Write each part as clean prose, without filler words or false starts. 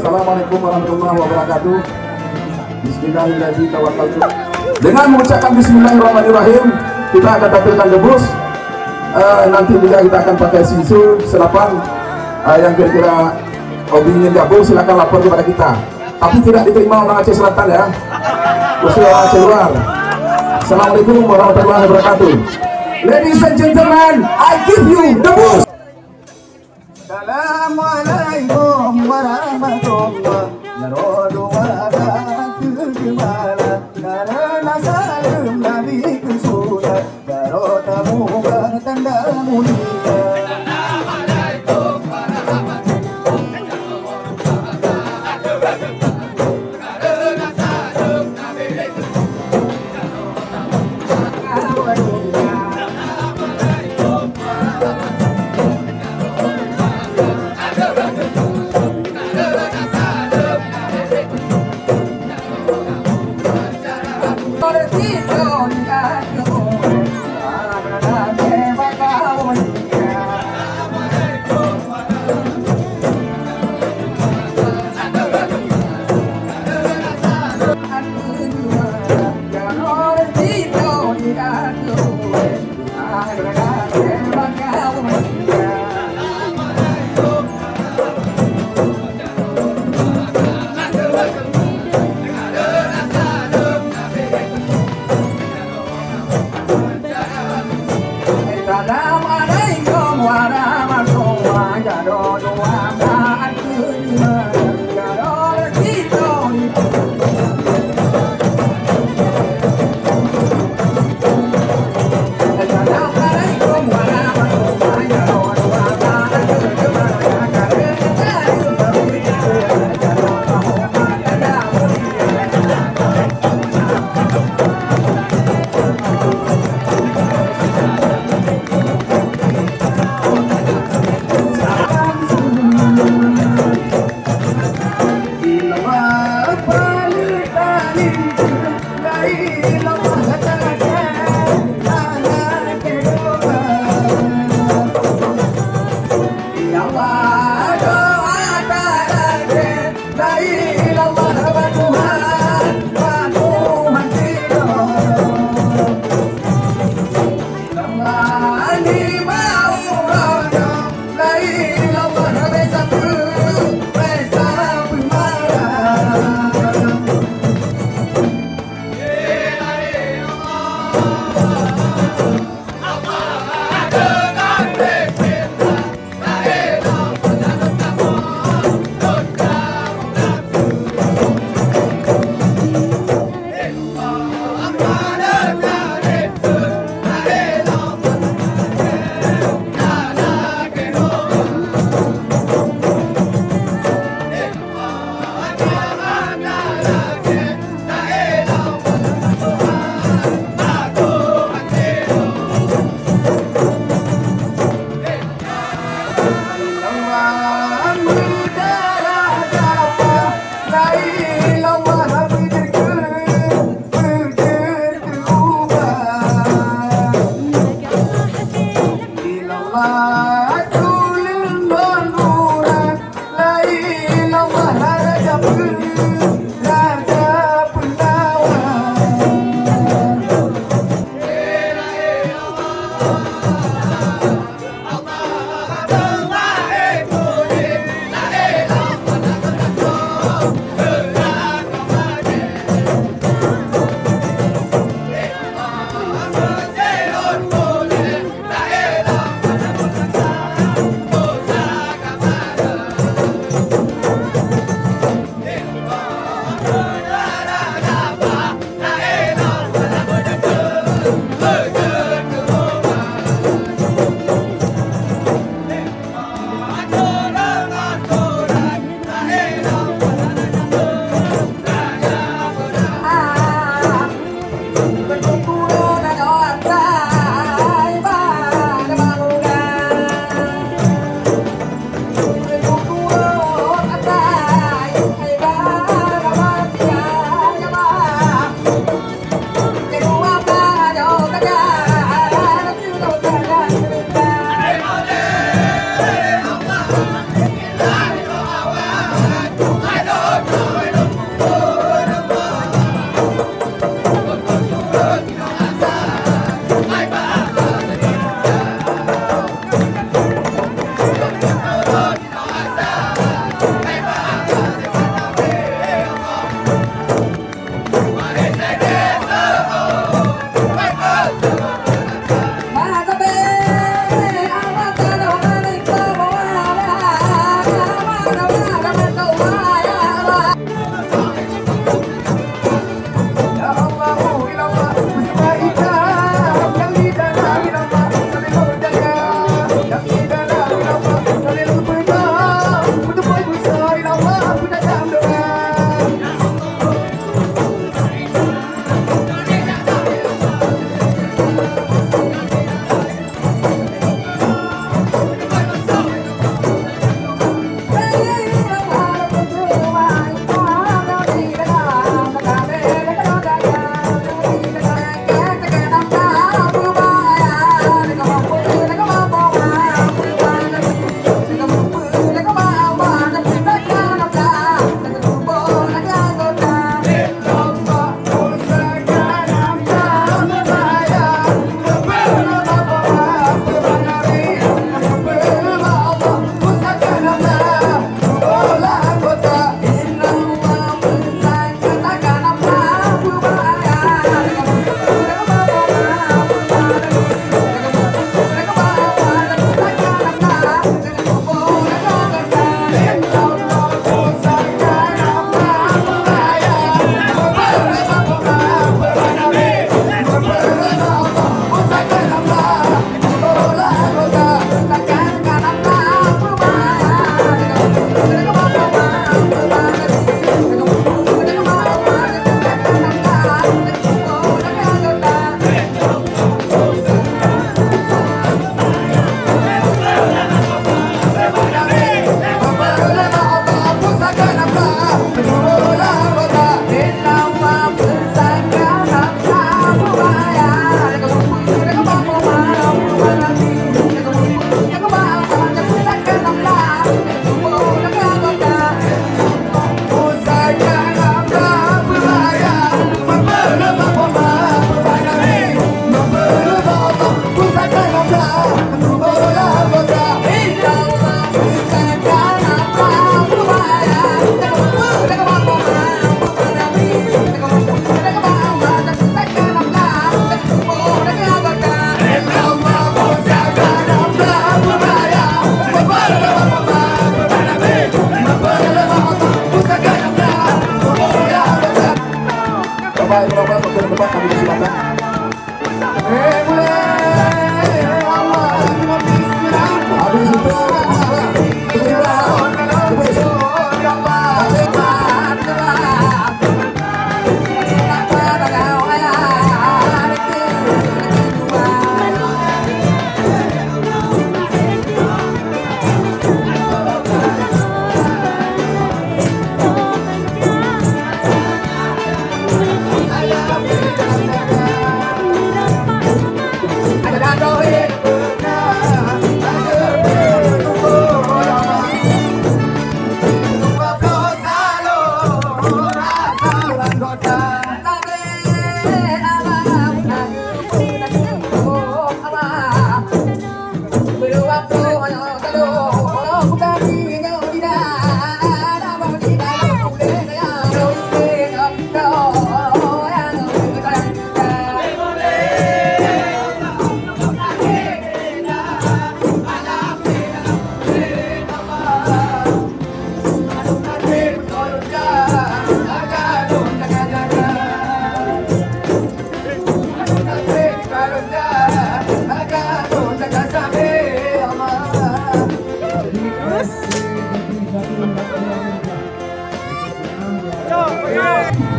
Assalamualaikum warahmatullahi wabarakatuh. Bismillahirrahmanirrahim. Dengan mengucapkan Bismillahirrahmanirrahim, kita akan tampilkan debus. Nanti juga kita akan pakai sisu senapan. Yang kira-kira hobi ingin gabung silakan lapor kepada kita. Tapi tidak diterima orang Aceh Selatan ya, khusus orang Aceh luar. Assalamualaikum warahmatullahi wabarakatuh. Ladies and gentlemen, I give you debus. Assalamualaikum warahmatullahi wabarakatuh. Karena salam Nabi Rasulullah, kalau tamu bertanda mulia. Assalamualaikum warahmatullahi wabarakatuh. Karena salam Nabi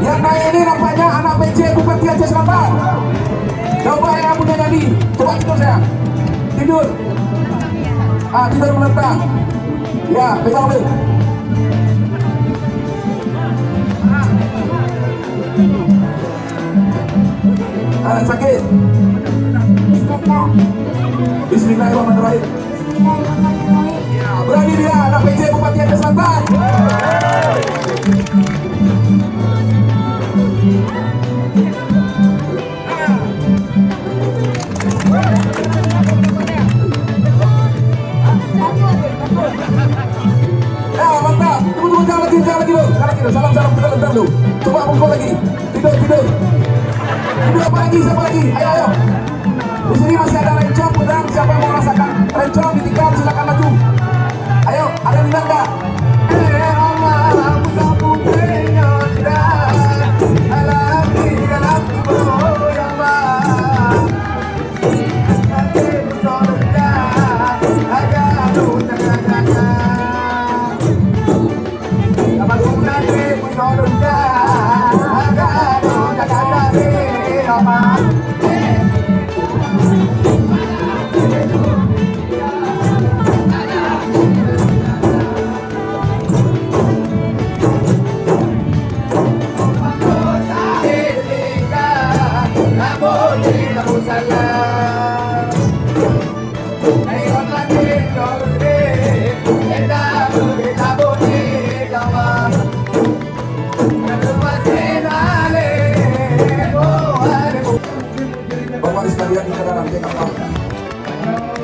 Yang naik ini nampaknya anak PJ Bupati Aceh Selatan. Coba yang punya nyanyi, coba tidur sayang. Tidur. Tidur melentang. Ya, pegang dulu. Sakit. Bismillahirrahmanirrahim. Ya, berani dia anak PJ Bupati Aceh Selatan. Mantap. Tunggu jangan lagi dulu. Salam bentar dulu. Coba pukul lagi. Tidur. Tidur apa lagi? Siapa lagi? Ayo. Di sini masih ada rencong pedang. Siapa yang mau merasakan rencong ditikam silakan maju. Ayo, ada yang bilang enggak?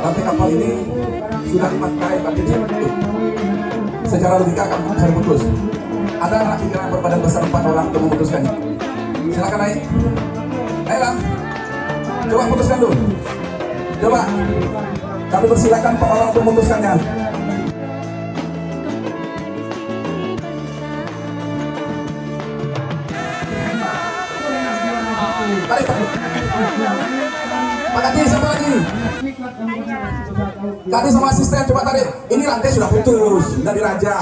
Rantai kapal ini sudah dipakai bagi secara logika akan bisa putus. Ada anak pikiran berbadan besar 4 orang untuk memutuskannya. Silakan naik. Ayo Lam. Coba putuskan dulu. Coba. Kami persilakan Pak orang untuk memutuskannya. Tarik. Pak Kadi sama lagi. Kadi sama asisten coba tarik. Ini rantai sudah putus, sudah diraja.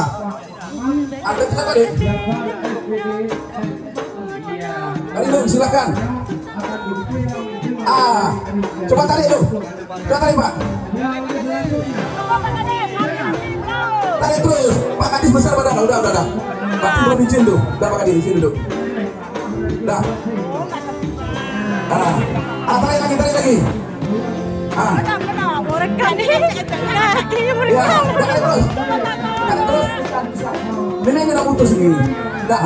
Ada kita tarik. Tarik dong, silakan. Coba tarik dong. Coba tarik Pak. Tarik terus. Pak Kadis besar badan. Udah. Pak belum izin tuh. Udah Pak Kadis izin dulu. Udah. Tarik lagi. Ini udah putus nih. Udah.